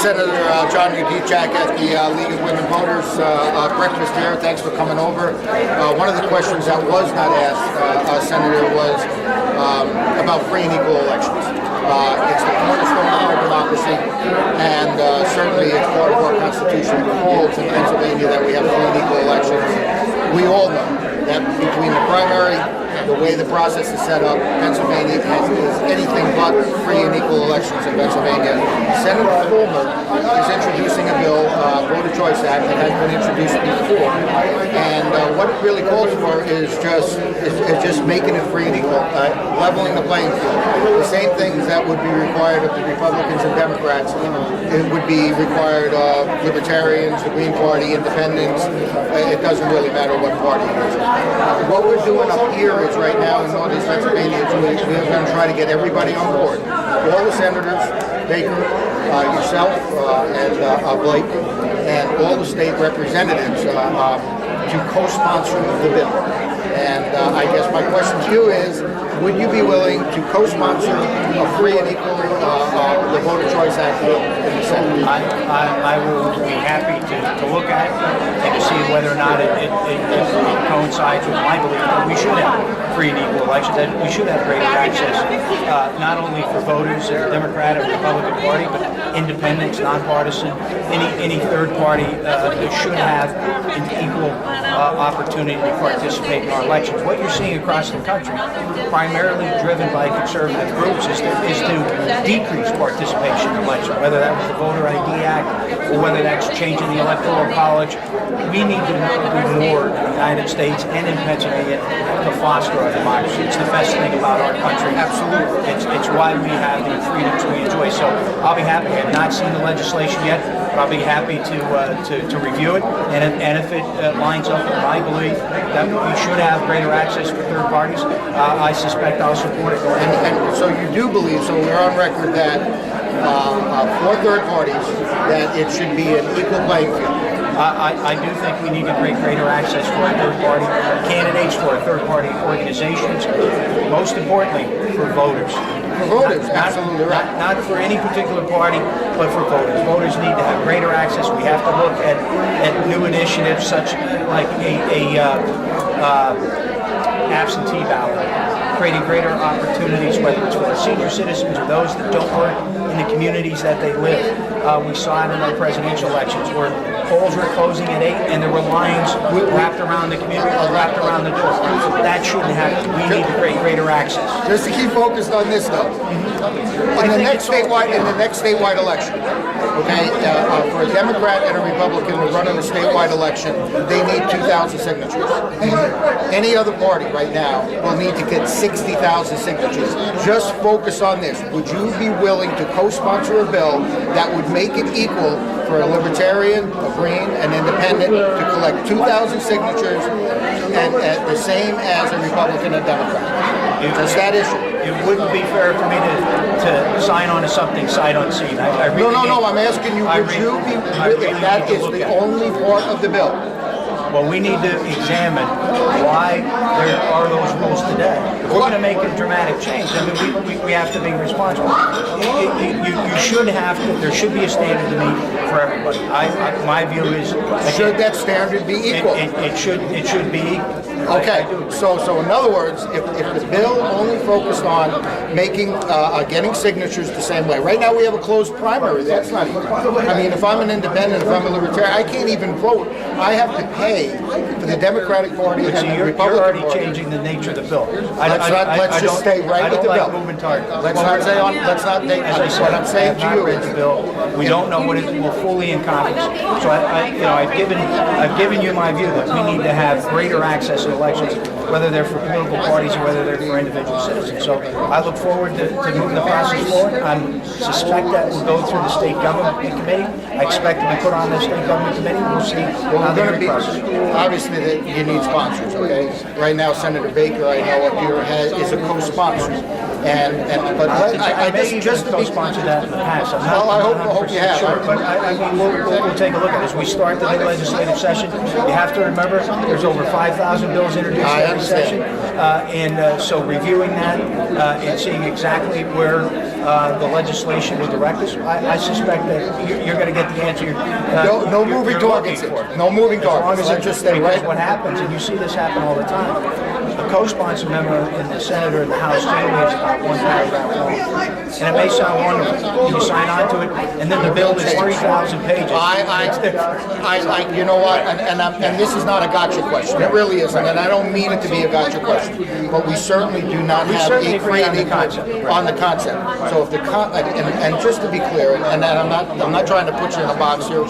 Senator John Yudichak at the League of Women Voters breakfast here. Thanks for coming over. One of the questions that was not asked, Senator, was about free and equal elections. It's the cornerstone of our democracy, and certainly it's part of our constitutional rules in Pennsylvania that we have free and equal elections. We all know that between the primary, the way the process is set up, Pennsylvania is anything but free and equal elections in Pennsylvania. Senator Fulmer is introducing a bill, Voter Choice Act, that has been introduced before. And what it really calls for is just making it free and equal, leveling the playing field. The same things that would be required of the Republicans and Democrats, it would be required of Libertarians, the Green Party, Independents. It doesn't really matter what party it is. What we're doing up here is right now in Northeast Pennsylvania, we're going to try to get everybody on board. All the senators, Baker, yourself, and Blake, and all the state representatives to co-sponsor the bill. And I guess my question to you is, would you be willing to co-sponsor a free and equal the Voter Choice Act bill in the Senate? I will be happy to look at it and to see whether or not it coincides with my belief that we should have free and equal elections, that we should have greater access, not only for voters, Democrat or Republican Party, but independents, nonpartisan, any third party should have an equal opportunity to participate in our elections. What you're seeing across the country, primarily driven by conservative groups, is to decrease participation in elections, whether that was the Voter ID Act or whether that's changing the Electoral College. We need to do more in the United States and in Pennsylvania to foster our democracy. It's the best thing about our country. Absolutely. It's why we have the freedoms we enjoy. So I'll be happy. I have not seen the legislation yet, but I'll be happy to review it. And if it lines up with my belief that we should have greater access for third parties, I suspect I'll support it. And so you do believe, so we're on record that for third parties, that it should be an equal playing field. I do think we need to create greater access for third-party candidates, for third-party organizations, most importantly, for voters. For voters, absolutely right. Not for any particular party, but for voters. Voters need to have greater access. We have to look at new initiatives such like a absentee ballot, creating greater opportunities, whether it's for our senior citizens or those that don't work in the communities that they live. We saw it in our presidential elections where polls were closing at 8 and there were lines wrapped around the community or wrapped around the door. That shouldn't happen. We need to create greater access. Just to keep focused on this, though, in the next statewide election, okay, for a Democrat and a Republican to run in a statewide election, they need 2,000 signatures. Any other party right now will need to get 60,000 signatures. Just focus on this. Would you be willing to co-sponsor a bill that would make it equal for a Libertarian, a Green, an Independent to collect 2,000 signatures and the same as a Republican and Democrat? Just that issue. It wouldn't be fair for me to sign on to something sight unseen. No, I'm asking you, would you be willing, if that is the only part of the bill? Well, we need to examine why there are those rules today. If we're going to make a dramatic change, I mean, we have to be responsible. You should have to, there should be a standard to meet for everybody. My view is... Should that standard be equal? It should be equal. Okay, so in other words, if the bill only focused on making, getting signatures the same way. Right now we have a closed primary, that's not equal. I mean, if I'm an independent, if I'm a libertarian, I can't even vote. I have to pay for the Democratic Party and the Republican Party. You're already changing the nature of the bill. Let's just stay right with the bill. I don't like moving targets. Let's not take, as I said, what I'm saying to you is the bill. We don't know what it will fully encompass. So I've given you my view that we need to have greater access to elections, whether they're for political parties or whether they're for individual citizens. So I look forward to moving the process forward. I suspect that will go through the state government committee. I expect to be put on the state government committee. We'll see how the hearing process. Obviously, that you need sponsors. Okay, right now Senator Baker, I know up here is a co-sponsor, but I just co-sponsored that in the past. Well, I hope you have. Sure, but I mean, we'll take a look at it as we start the new legislative session. You have to remember there's over 5,000 bills introduced every session, and so reviewing that and seeing exactly where the legislation will direct us, I suspect that you're going to get the answer. No moving targets. No moving targets. Let's just stay because right. what happens, and you see this happen all the time, a co-sponsor member in the Senate or the House generally is about one paragraph long. And it may sound wonderful. You sign on to it, and then the bill is 3,000 pages. You know what? And this is not a gotcha question. It really isn't, and I don't mean it to be a gotcha question. But we certainly do not have a free and equal on the concept. So if the and just to be clear, and I'm not trying to put you in a box here.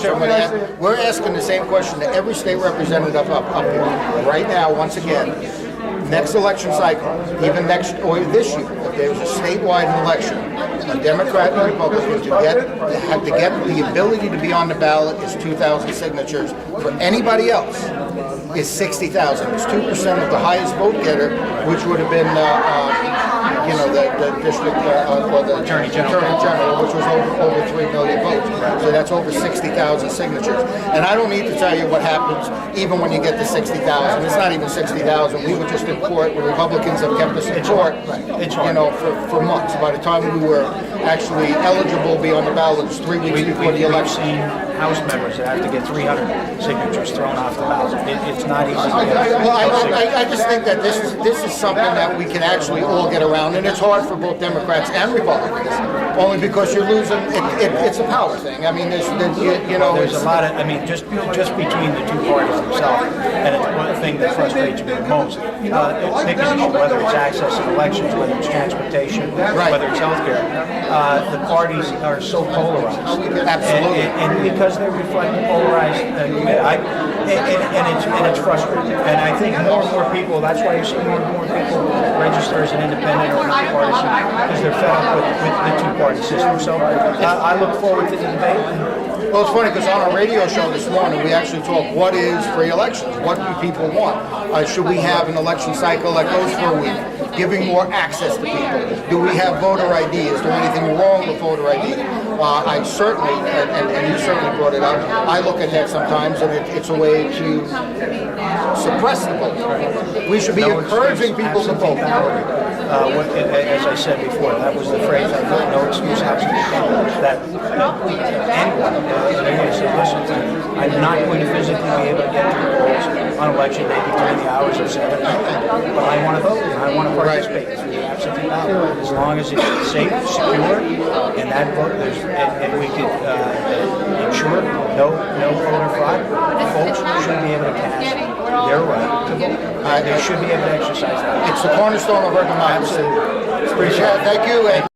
We're asking the same question to every state representative up here right now. Once again, next election cycle, even next or this year, if there's a statewide election, a Democrat and Republican to get the ability to be on the ballot is 2,000 signatures. For anybody else, is 60,000. It's 2% of the highest vote getter, which would have been the district or the Attorney General, which was over 3 million votes. So that's over 60,000 signatures. And I don't need to tell you what happens even when you get to 60,000. It's not even 60,000. We were just in court. The Republicans have kept us in court, for months. By the time we were actually eligible to be on the ballot, it was 3 weeks before the election. We've seen House members that have to get 300 signatures thrown off the ballot. It's not easy to get. Well, I just think that this is something that we can actually all get around, and it's hard for both Democrats and Republicans, only because you're losing. It's a power thing. I mean, there's a lot of. I mean, just between the two parties themselves, and it's one thing that frustrates me the most. Pick an issue, whether it's access to elections, whether it's transportation, whether it's healthcare. The parties are so polarized. Absolutely. And because they reflect polarized, and it's frustrating. And I think more and more people. That's why you see more and more people register as an independent or nonpartisan, because they're fed up with the two-party system. So I look forward to the debate. Well, it's funny because on our radio show this morning, we actually talked what is free elections? What do people want? Should we have an election cycle that goes for a week, giving more access to people? Do we have voter ID? Is there anything wrong with voter ID? I certainly, and you certainly brought it up, I look at that sometimes, and it's a way to suppress the vote. We should be encouraging people to vote. As I said before, that was the phrase, no excuse absentee ballot. That anyone, say, listen, I'm not going to physically be able to get to the polls on election day between the hours of 7 and 10, but I want to vote and I want to participate through the absentee ballot. As long as it's safe, secure, and that vote, and we could ensure no voter fraud, folks should be able to cast their right to vote. They should be able to exercise that. It's the cornerstone of our democracy. Appreciate it. Thank you.